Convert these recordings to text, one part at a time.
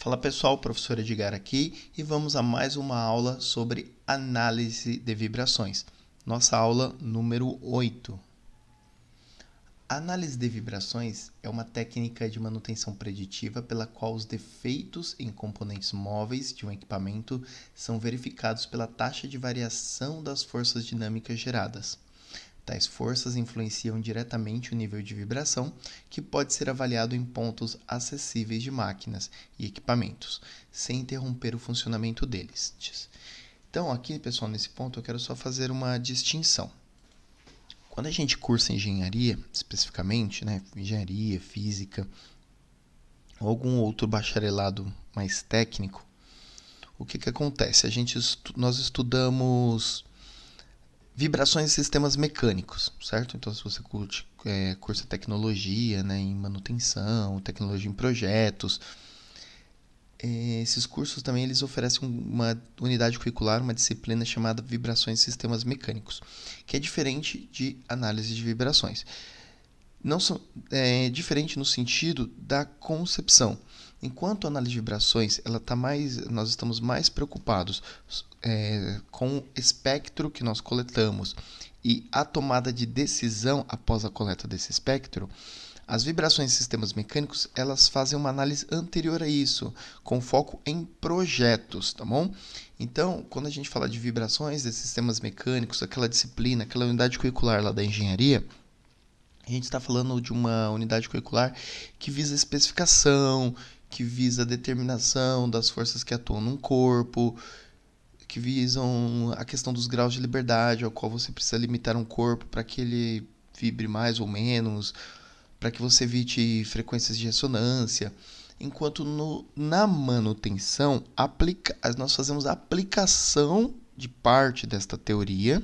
Fala pessoal, professor Edgar aqui e vamos a mais uma aula sobre análise de vibrações. Nossa aula número 8. A análise de vibrações é uma técnica de manutenção preditiva pela qual os defeitos em componentes móveis de um equipamento são verificados pela taxa de variação das forças dinâmicas geradas. Tais forças influenciam diretamente o nível de vibração, que pode ser avaliado em pontos acessíveis de máquinas e equipamentos, sem interromper o funcionamento deles. Então, aqui, pessoal, nesse ponto, eu quero só fazer uma distinção. Quando a gente cursa engenharia, especificamente, engenharia, física, ou algum outro bacharelado mais técnico, o que acontece? Nós estudamos vibrações de sistemas mecânicos, certo? Então, se você cursa tecnologia, em manutenção, tecnologia em projetos, esses cursos também eles oferecem uma unidade curricular, uma disciplina chamada vibrações de sistemas mecânicos, que é diferente de análise de vibrações. É diferente no sentido da concepção. Enquanto a análise de vibrações, nós estamos mais preocupados com o espectro que nós coletamos e a tomada de decisão após a coleta desse espectro. As vibrações de sistemas mecânicos, elas fazem uma análise anterior a isso, com foco em projetos, tá bom? Então, quando a gente fala de vibrações de sistemas mecânicos, aquela disciplina, aquela unidade curricular lá da engenharia, a gente está falando de uma unidade curricular que visa especificação, que visa a determinação das forças que atuam num corpo, que visam a questão dos graus de liberdade ao qual você precisa limitar um corpo para que ele vibre mais ou menos, para que você evite frequências de ressonância. Enquanto na manutenção, nós fazemos a aplicação de parte desta teoria.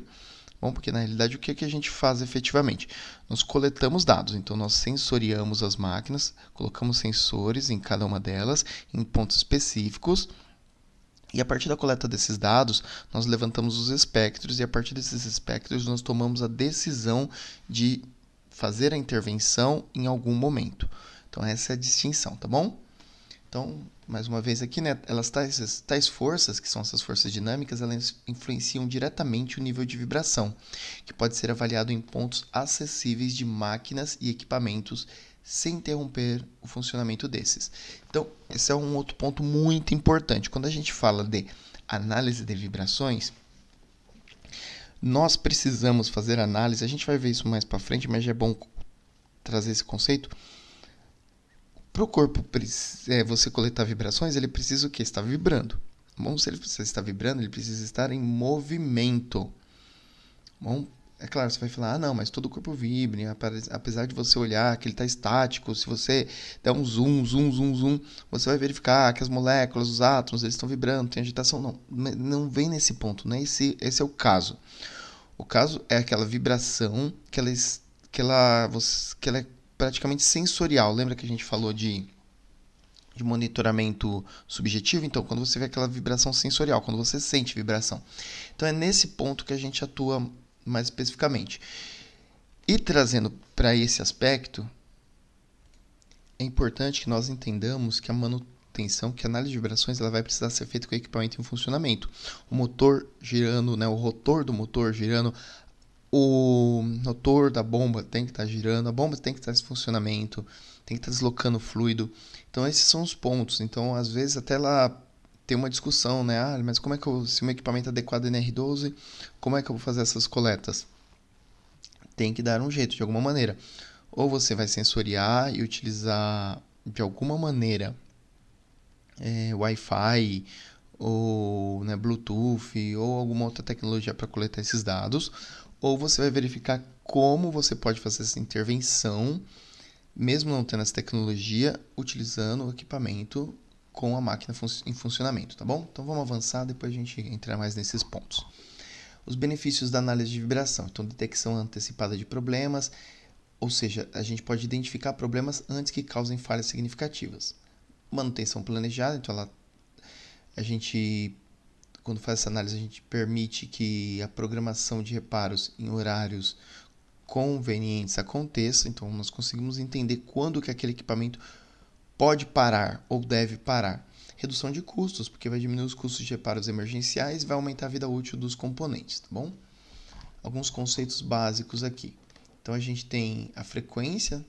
Bom, porque na realidade o que a gente faz efetivamente? Nós coletamos dados, então nós sensoriamos as máquinas, colocamos sensores em cada uma delas, em pontos específicos, e a partir da coleta desses dados, nós levantamos os espectros, e a partir desses espectros nós tomamos a decisão de fazer a intervenção em algum momento. Então essa é a distinção, tá bom? Então, mais uma vez aqui, tais forças, que são essas forças dinâmicas, elas influenciam diretamente o nível de vibração, que pode ser avaliado em pontos acessíveis de máquinas e equipamentos, sem interromper o funcionamento desses. Então, esse é um outro ponto muito importante. Quando a gente fala de análise de vibrações, nós precisamos fazer análise, a gente vai ver isso mais para frente, mas já é bom trazer esse conceito. Para o corpo você coletar vibrações, ele precisa o quê? Estar vibrando. Bom, se ele precisa estar vibrando, ele precisa estar em movimento. Bom, é claro, você vai falar, não, mas todo o corpo vibra, apesar de você olhar que ele está estático, se você der um zoom, você vai verificar que as moléculas, os átomos, eles estão vibrando, tem agitação. Não vem nesse ponto, né? Esse é o caso. O caso é aquela vibração que ela é praticamente sensorial. Lembra que a gente falou de monitoramento subjetivo? Então, quando você vê aquela vibração sensorial, quando você sente vibração. Então, é nesse ponto que a gente atua mais especificamente. E trazendo para esse aspecto, é importante que nós entendamos que a manutenção, que a análise de vibrações, ela vai precisar ser feita com o equipamento em funcionamento. O motor girando, o rotor do motor girando, o motor da bomba tem que estar girando, a bomba tem que estar em funcionamento, tem que estar deslocando fluido. Então, esses são os pontos. Então, às vezes, até lá tem uma discussão, mas como é que se o meu equipamento é adequado NR12, como é que eu vou fazer essas coletas? Tem que dar um jeito, de alguma maneira. Ou você vai sensoriar e utilizar, de alguma maneira, Wi-Fi, ou Bluetooth, ou alguma outra tecnologia para coletar esses dados, ou você vai verificar como você pode fazer essa intervenção, mesmo não tendo essa tecnologia, utilizando o equipamento com a máquina em funcionamento, tá bom? Então vamos avançar, depois a gente entrar mais nesses pontos. Os benefícios da análise de vibração. Então, detecção antecipada de problemas, ou seja, a gente pode identificar problemas antes que causem falhas significativas. Manutenção planejada, então quando faz essa análise, a gente permite que a programação de reparos em horários convenientes aconteça. Então, nós conseguimos entender quando que aquele equipamento pode parar ou deve parar. redução de custos, porque vai diminuir os custos de reparos emergenciais e vai aumentar a vida útil dos componentes, tá bom? Alguns conceitos básicos aqui. Então a gente tem a frequência,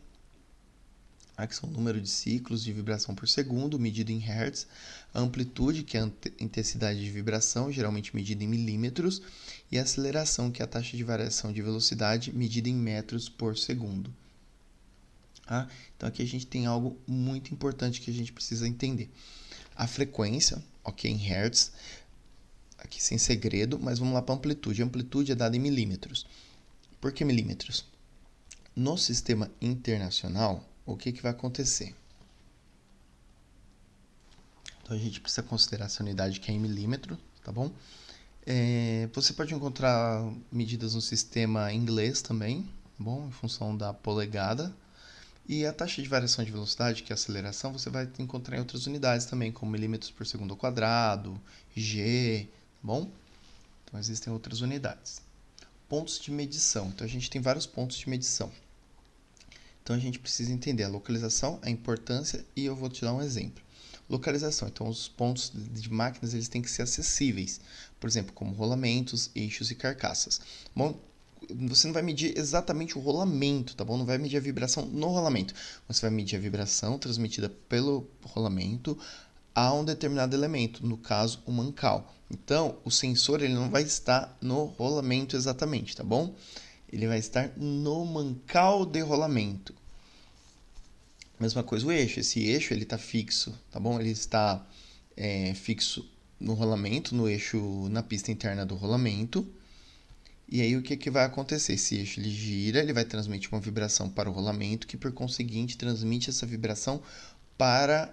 que são o número de ciclos de vibração por segundo, medido em hertz, a amplitude, que é a intensidade de vibração, geralmente medida em milímetros, e a aceleração, que é a taxa de variação de velocidade, medida em metros por segundo. Então aqui a gente tem algo muito importante que a gente precisa entender. A frequência, ok, em hertz, aqui sem segredo, mas vamos lá para a amplitude. A amplitude é dada em milímetros. Por que milímetros? No sistema internacional, o que vai acontecer? Então a gente precisa considerar essa unidade que é em milímetro, tá bom? Você pode encontrar medidas no sistema inglês também, tá bom? Em função da polegada. E a taxa de variação de velocidade, que é a aceleração, você vai encontrar em outras unidades também, como milímetros por segundo ao quadrado, G, tá bom? Então existem outras unidades. Pontos de medição. Então a gente tem vários pontos de medição. Então a gente precisa entender a localização, a importância e eu vou te dar um exemplo. Localização. Então os pontos de máquinas eles têm que ser acessíveis. Por exemplo, como rolamentos, eixos e carcaças. Bom, você não vai medir exatamente o rolamento, tá bom? Não vai medir a vibração no rolamento. Você vai medir a vibração transmitida pelo rolamento a um determinado elemento, no caso, o mancal. Então, o sensor ele não vai estar no rolamento exatamente, tá bom? Ele vai estar no mancal de rolamento. Mesma coisa o eixo. Esse eixo ele está fixo, tá bom? Ele está fixo no rolamento, no eixo, na pista interna do rolamento. E aí o que vai acontecer? Esse eixo ele gira, ele vai transmitir uma vibração para o rolamento, que por conseguinte transmite essa vibração para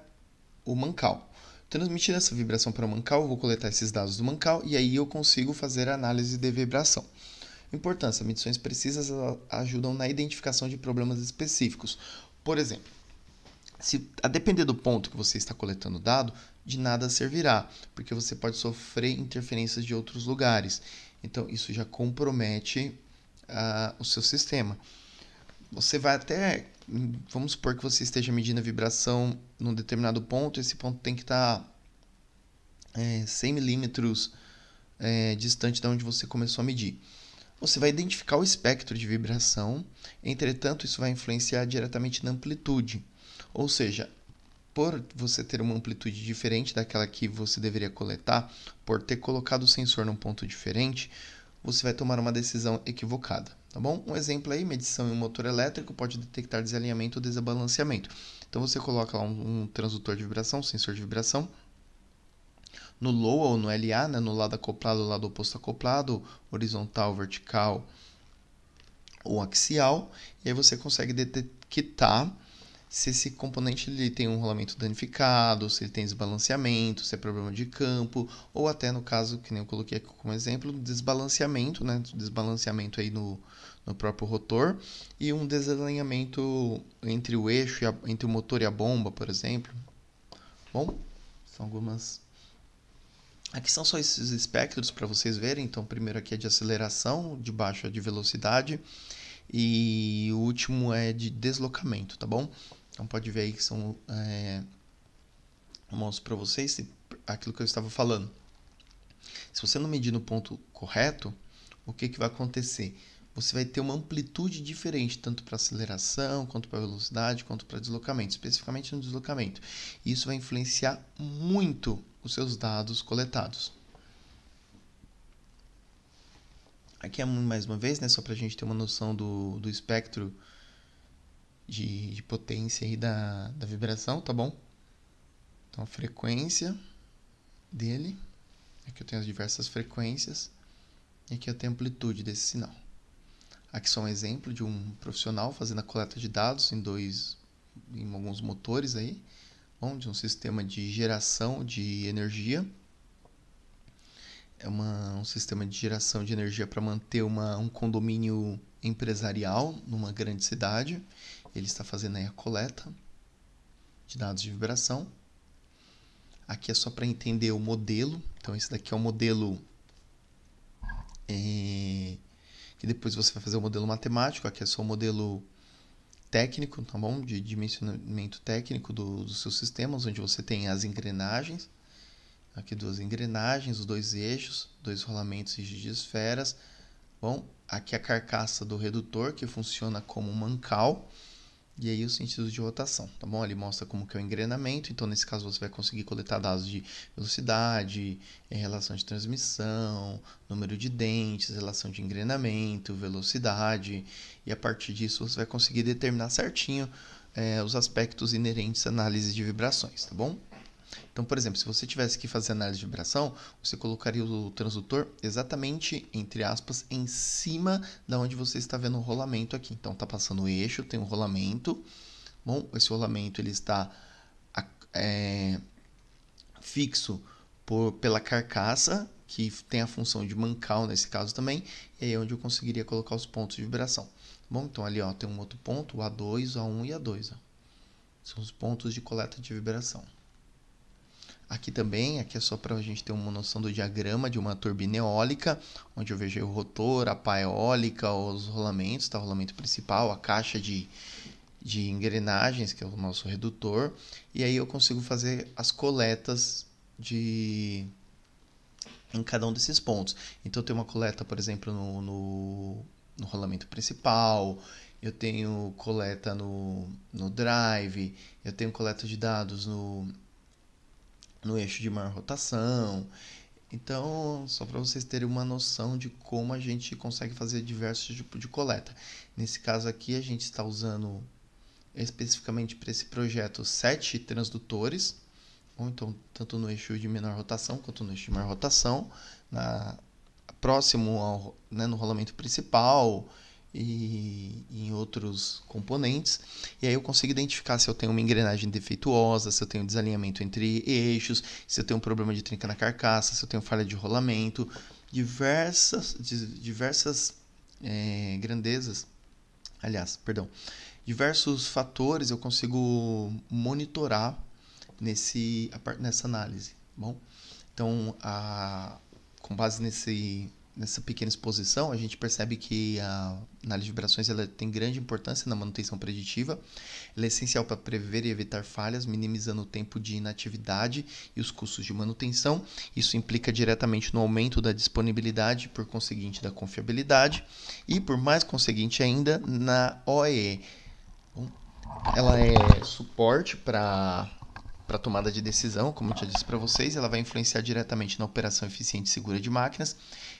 o mancal. Transmitindo essa vibração para o mancal, eu vou coletar esses dados do mancal e aí eu consigo fazer a análise de vibração. Importância: medições precisas ajudam na identificação de problemas específicos. Por exemplo, se a depender do ponto que você está coletando o dado, de nada servirá, porque você pode sofrer interferências de outros lugares. Então, isso já compromete o seu sistema. Você vai até... Vamos supor que você esteja medindo a vibração num determinado ponto, esse ponto tem que estar 100 milímetros distante de onde você começou a medir. Você vai identificar o espectro de vibração, entretanto, isso vai influenciar diretamente na amplitude. Ou seja, por você ter uma amplitude diferente daquela que você deveria coletar, por ter colocado o sensor num ponto diferente, você vai tomar uma decisão equivocada, tá bom? Um exemplo aí, medição em um motor elétrico pode detectar desalinhamento ou desbalanceamento. Então você coloca lá um transdutor de vibração, um sensor de vibração, no low ou no LA, né, no lado acoplado, no lado oposto acoplado, horizontal, vertical ou axial, e aí você consegue detectar se esse componente ele tem um rolamento danificado, se ele tem desbalanceamento, se é problema de campo, ou até no caso, que nem eu coloquei aqui como exemplo, desbalanceamento, né? Desbalanceamento aí no próprio rotor, e um desalinhamento entre o eixo, entre o motor e a bomba, por exemplo. Bom, são algumas... Aqui são só esses espectros para vocês verem. Então, o primeiro aqui é de aceleração, de baixo é de velocidade, e o último é de deslocamento, tá bom? Então pode ver aí que são... eu mostro para vocês aquilo que eu estava falando. Se você não medir no ponto correto, o que vai acontecer? Você vai ter uma amplitude diferente, tanto para aceleração, quanto para velocidade, quanto para deslocamento, especificamente no deslocamento. E isso vai influenciar muito os seus dados coletados. Aqui é mais uma vez, né, só para a gente ter uma noção do espectro de potência aí da vibração, tá bom? Então a frequência dele, aqui eu tenho as diversas frequências, e aqui eu tenho a amplitude desse sinal. Aqui só um exemplo de um profissional fazendo a coleta de dados em alguns motores aí, bom, de um sistema de geração de energia. É um sistema de geração de energia para manter um condomínio empresarial numa grande cidade. Ele está fazendo aí a coleta de dados de vibração. Aqui é só para entender o modelo. Então, esse daqui é o modelo que depois você vai fazer o modelo matemático. Aqui é só o modelo técnico, tá bom? De dimensionamento técnico dos seus sistemas, onde você tem as engrenagens, aqui 2 engrenagens, os 2 eixos, 2 rolamentos e de esferas. Bom, aqui a carcaça do redutor, que funciona como um mancal, e aí os sentidos de rotação, tá bom? Ele mostra como que é o engrenamento, então nesse caso você vai conseguir coletar dados de velocidade, relação de transmissão, número de dentes, relação de engrenamento, velocidade, e a partir disso você vai conseguir determinar certinho os aspectos inerentes à análise de vibrações, tá bom? Então, por exemplo, se você tivesse que fazer análise de vibração, você colocaria o transdutor exatamente, entre aspas, em cima da onde você está vendo o rolamento aqui. Então, está passando o eixo, tem um rolamento. Bom, esse rolamento ele está fixo pela carcaça, que tem a função de mancal nesse caso também, e aí é onde eu conseguiria colocar os pontos de vibração. Bom, então ali ó, tem um outro ponto, o A2, o A1 e o A2. Ó. São os pontos de coleta de vibração. Aqui também, aqui é só para a gente ter uma noção do diagrama de uma turbina eólica, onde eu vejo o rotor, a pá eólica, os rolamentos, tá? O rolamento principal, a caixa de engrenagens, que é o nosso redutor, e aí eu consigo fazer as coletas em cada um desses pontos. Então, eu tenho uma coleta, por exemplo, no rolamento principal, eu tenho coleta no drive, eu tenho coleta de dados no eixo de maior rotação. Então, só para vocês terem uma noção de como a gente consegue fazer diversos tipos de coleta. Nesse caso aqui, a gente está usando especificamente para esse projeto 7 transdutores, ou então tanto no eixo de menor rotação quanto no eixo de maior rotação, próximo no rolamento principal, e em outros componentes, e aí eu consigo identificar se eu tenho uma engrenagem defeituosa, se eu tenho desalinhamento entre eixos, se eu tenho um problema de trinca na carcaça, se eu tenho falha de rolamento, diversas grandezas, diversos fatores eu consigo monitorar nessa análise, bom? Então, com base nessa pequena exposição, a gente percebe que a análise de vibrações ela tem grande importância na manutenção preditiva. Ela é essencial para prever e evitar falhas, minimizando o tempo de inatividade e os custos de manutenção. Isso implica diretamente no aumento da disponibilidade, por conseguinte, da confiabilidade e, por mais conseguinte ainda, na OEE. Ela é suporte para tomada de decisão, como eu já disse para vocês, ela vai influenciar diretamente na operação eficiente e segura de máquinas,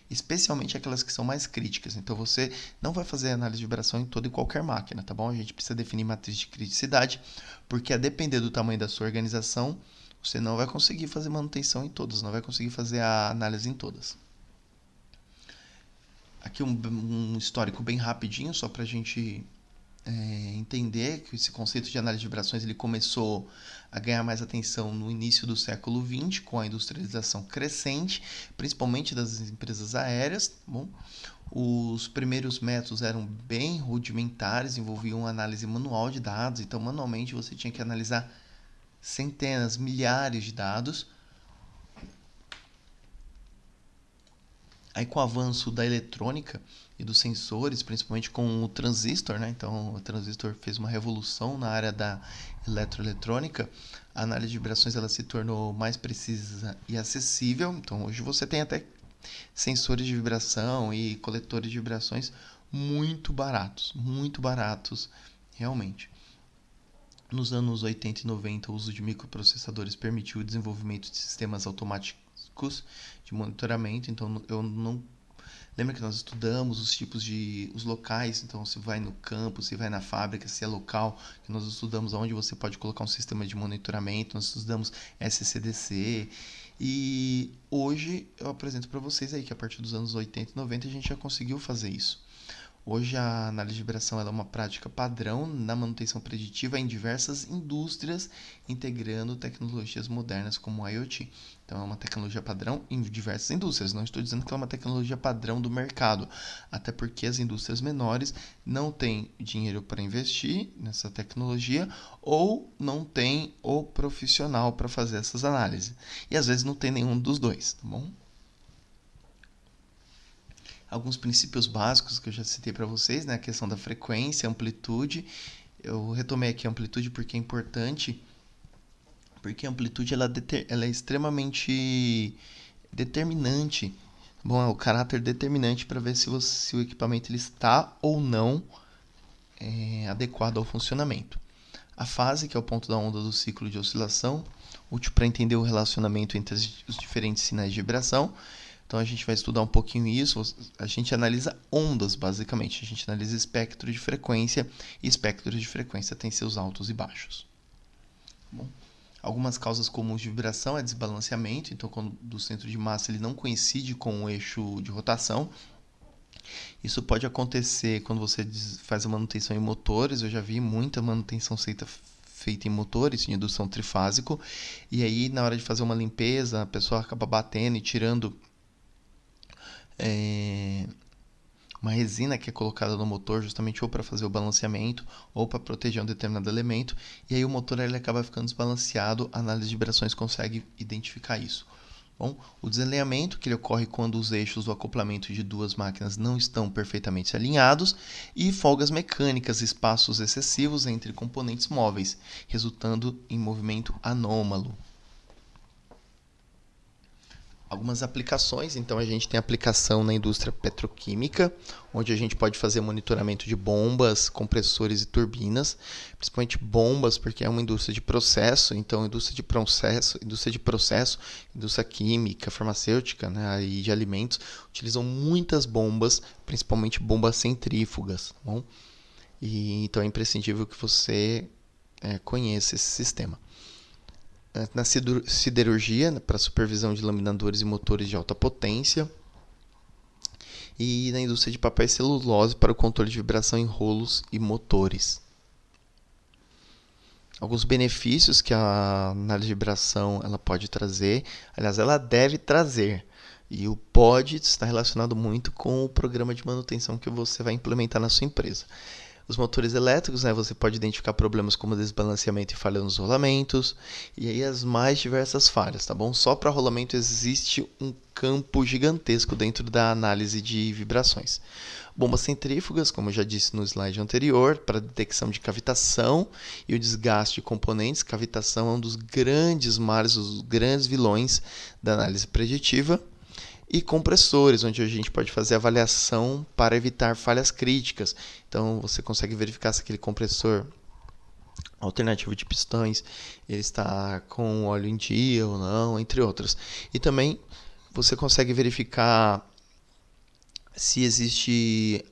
especialmente aquelas que são mais críticas. Então, você não vai fazer análise de vibração em toda e qualquer máquina, tá bom? A gente precisa definir matriz de criticidade, porque a depender do tamanho da sua organização, você não vai conseguir fazer manutenção em todas, não vai conseguir fazer a análise em todas. Aqui um histórico bem rapidinho, só para a gente entender que esse conceito de análise de vibrações ele começou a ganhar mais atenção no início do século XX, com a industrialização crescente, principalmente das empresas aéreas. Bom, os primeiros métodos eram bem rudimentares, envolviam análise manual de dados, então manualmente você tinha que analisar centenas, milhares de dados. Aí com o avanço da eletrônica e dos sensores, principalmente com o transistor, né? Então o transistor fez uma revolução na área da eletroeletrônica. A análise de vibrações ela se tornou mais precisa e acessível. Então hoje você tem até sensores de vibração e coletores de vibrações muito baratos realmente. Nos anos 80 e 90, o uso de microprocessadores permitiu o desenvolvimento de sistemas automáticos de monitoramento. Então eu não lembra que nós estudamos os locais. Então se vai no campo, se vai na fábrica, se é local, que nós estudamos onde você pode colocar um sistema de monitoramento. Nós estudamos SCDC e hoje eu apresento para vocês aí que a partir dos anos 80 e 90 a gente já conseguiu fazer isso. Hoje a análise de vibração ela é uma prática padrão na manutenção preditiva em diversas indústrias, integrando tecnologias modernas como o IoT. Então é uma tecnologia padrão em diversas indústrias. Não estou dizendo que é uma tecnologia padrão do mercado, até porque as indústrias menores não têm dinheiro para investir nessa tecnologia ou não têm o profissional para fazer essas análises. E às vezes não tem nenhum dos dois, tá bom? Alguns princípios básicos que eu já citei para vocês, né? A questão da frequência, amplitude Eu retomei aqui a amplitude porque é importante, porque a amplitude ela é extremamente determinante. Bom, é o caráter determinante para ver se o equipamento ele está ou não adequado ao funcionamento. A fase, que é o ponto da onda do ciclo de oscilação, útil para entender o relacionamento entre os diferentes sinais de vibração. Então a gente vai estudar um pouquinho isso. A gente analisa ondas, basicamente. A gente analisa espectro de frequência, e espectro de frequência tem seus altos e baixos. Bom, algumas causas comuns de vibração é desbalanceamento. Então, quando o centro de massa ele não coincide com o eixo de rotação. Isso pode acontecer quando você faz a manutenção em motores. Eu já vi muita manutenção feita em motores de indução trifásico. E aí, na hora de fazer uma limpeza, a pessoa acaba batendo e tirando uma resina que é colocada no motor justamente ou para fazer o balanceamento ou para proteger um determinado elemento. E aí o motor ele acaba ficando desbalanceado. A análise de vibrações consegue identificar isso. Bom, o desalinhamento, que ele ocorre quando os eixos do acoplamento de duas máquinas não estão perfeitamente alinhados, e folgas mecânicas, espaços excessivos entre componentes móveis, resultando em movimento anômalo. Algumas aplicações, então a gente tem aplicação na indústria petroquímica, onde a gente pode fazer monitoramento de bombas, compressores e turbinas, principalmente bombas, porque é uma indústria de processo, então indústria química, farmacêutica, né, e de alimentos, utilizam muitas bombas, principalmente bombas centrífugas, bom? E então é imprescindível que você conheça esse sistema. Na siderurgia, para supervisão de laminadores e motores de alta potência, e na indústria de papel e celulose para o controle de vibração em rolos e motores. Alguns benefícios que a análise de vibração ela pode trazer, aliás, ela deve trazer, e o pode está relacionado muito com o programa de manutenção que você vai implementar na sua empresa. Os motores elétricos, né, você pode identificar problemas como desbalanceamento e falha nos rolamentos, e aí as mais diversas falhas, tá bom? Só para rolamento existe um campo gigantesco dentro da análise de vibrações. Bombas centrífugas, como eu já disse no slide anterior, para detecção de cavitação e o desgaste de componentes. Cavitação é um dos grandes males, os grandes vilões da análise preditiva. E compressores, onde a gente pode fazer avaliação para evitar falhas críticas. Então, você consegue verificar se aquele compressor alternativo de pistões ele está com óleo em dia ou não, entre outros. E também você consegue verificar se existe,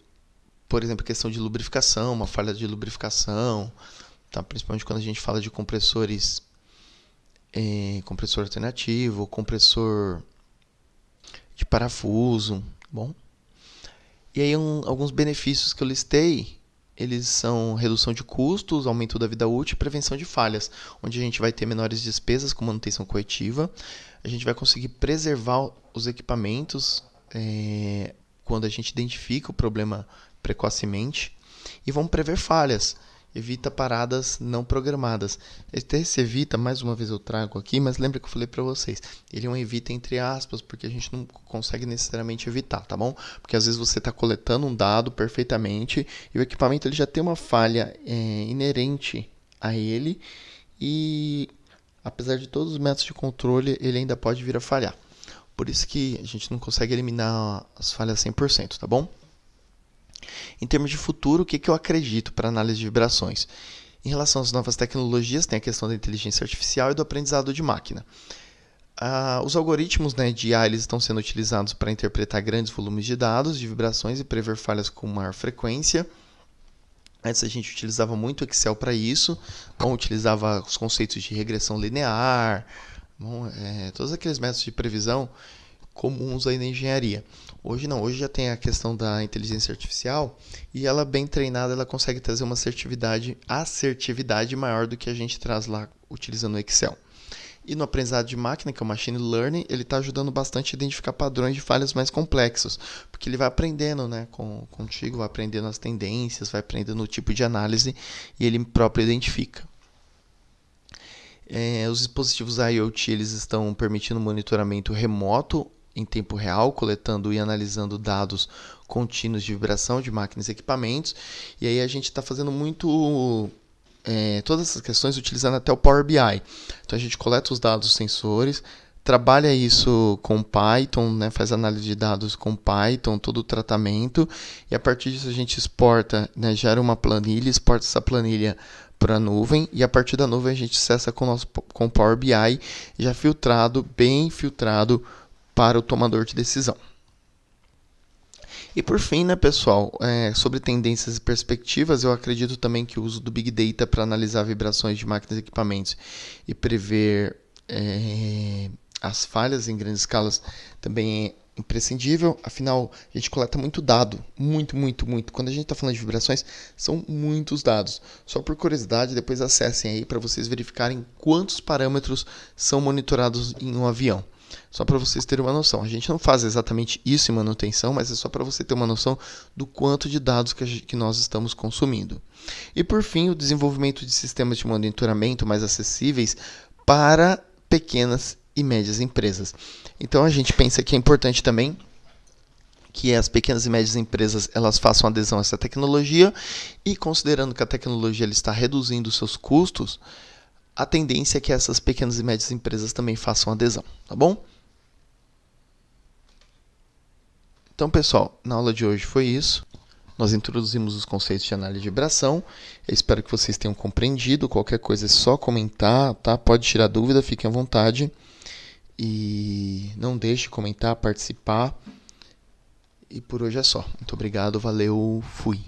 por exemplo, questão de lubrificação, uma falha de lubrificação, tá? Principalmente quando a gente fala de compressores, compressor alternativo, compressor de parafuso, bom? E aí alguns benefícios que eu listei, eles são redução de custos, aumento da vida útil e prevenção de falhas, onde a gente vai ter menores despesas com manutenção corretiva, a gente vai conseguir preservar os equipamentos quando a gente identifica o problema precocemente e vamos prever falhas. Evita paradas não programadas. Esse evita, mais uma vez eu trago aqui, mas lembra que eu falei para vocês, ele é um evita entre aspas, porque a gente não consegue necessariamente evitar, tá bom? Porque às vezes você está coletando um dado perfeitamente e o equipamento ele já tem uma falha inerente a ele e apesar de todos os métodos de controle, ele ainda pode vir a falhar. Por isso que a gente não consegue eliminar as falhas 100%, tá bom? Em termos de futuro, o que eu acredito para análise de vibrações? Em relação às novas tecnologias, tem a questão da inteligência artificial e do aprendizado de máquina. Os algoritmos de IA eles estão sendo utilizados para interpretar grandes volumes de dados, de vibrações e prever falhas com maior frequência. Antes a gente utilizava muito o Excel para isso, utilizava os conceitos de regressão linear, todos aqueles métodos de previsão comuns aí na engenharia. Hoje não, hoje já tem a questão da inteligência artificial e ela bem treinada, ela consegue trazer uma assertividade maior do que a gente traz lá utilizando o Excel. E no aprendizado de máquina, que é o Machine Learning, ele está ajudando bastante a identificar padrões de falhas mais complexos, porque ele vai aprendendo contigo, vai aprendendo as tendências, vai aprendendo o tipo de análise e ele próprio identifica. Os dispositivos IoT eles estão permitindo monitoramento remoto em tempo real, coletando e analisando dados contínuos de vibração de máquinas e equipamentos. E aí a gente está fazendo muito todas essas questões utilizando até o Power BI. Então a gente coleta os dados dos sensores, trabalha isso com Python, né, faz análise de dados com Python, todo o tratamento, e a partir disso a gente exporta, né, gera uma planilha, exporta essa planilha para a nuvem, e a partir da nuvem a gente acessa com o Power BI, já filtrado, bem filtrado para o tomador de decisão. E por fim, né, pessoal, sobre tendências e perspectivas, eu acredito também que o uso do Big Data para analisar vibrações de máquinas e equipamentos e prever as falhas em grandes escalas também é imprescindível. Afinal, a gente coleta muito dado, muito. Quando a gente está falando de vibrações, são muitos dados. Só por curiosidade, depois acessem aí para vocês verificarem quantos parâmetros são monitorados em um avião. Só para vocês terem uma noção. A gente não faz exatamente isso em manutenção, mas é só para você ter uma noção do quanto de dados que nós estamos consumindo. E por fim, o desenvolvimento de sistemas de monitoramento mais acessíveis para pequenas e médias empresas. Então a gente pensa que é importante também que as pequenas e médias empresas elas façam adesão a essa tecnologia, e considerando que a tecnologia ela está reduzindo os seus custos, a tendência é que essas pequenas e médias empresas também façam adesão, tá bom? Então, pessoal, na aula de hoje foi isso. Nós introduzimos os conceitos de análise de vibração. Eu espero que vocês tenham compreendido. Qualquer coisa é só comentar, tá? Pode tirar dúvida, fiquem à vontade. E não deixe de comentar, participar. E por hoje é só. Muito obrigado, valeu, fui.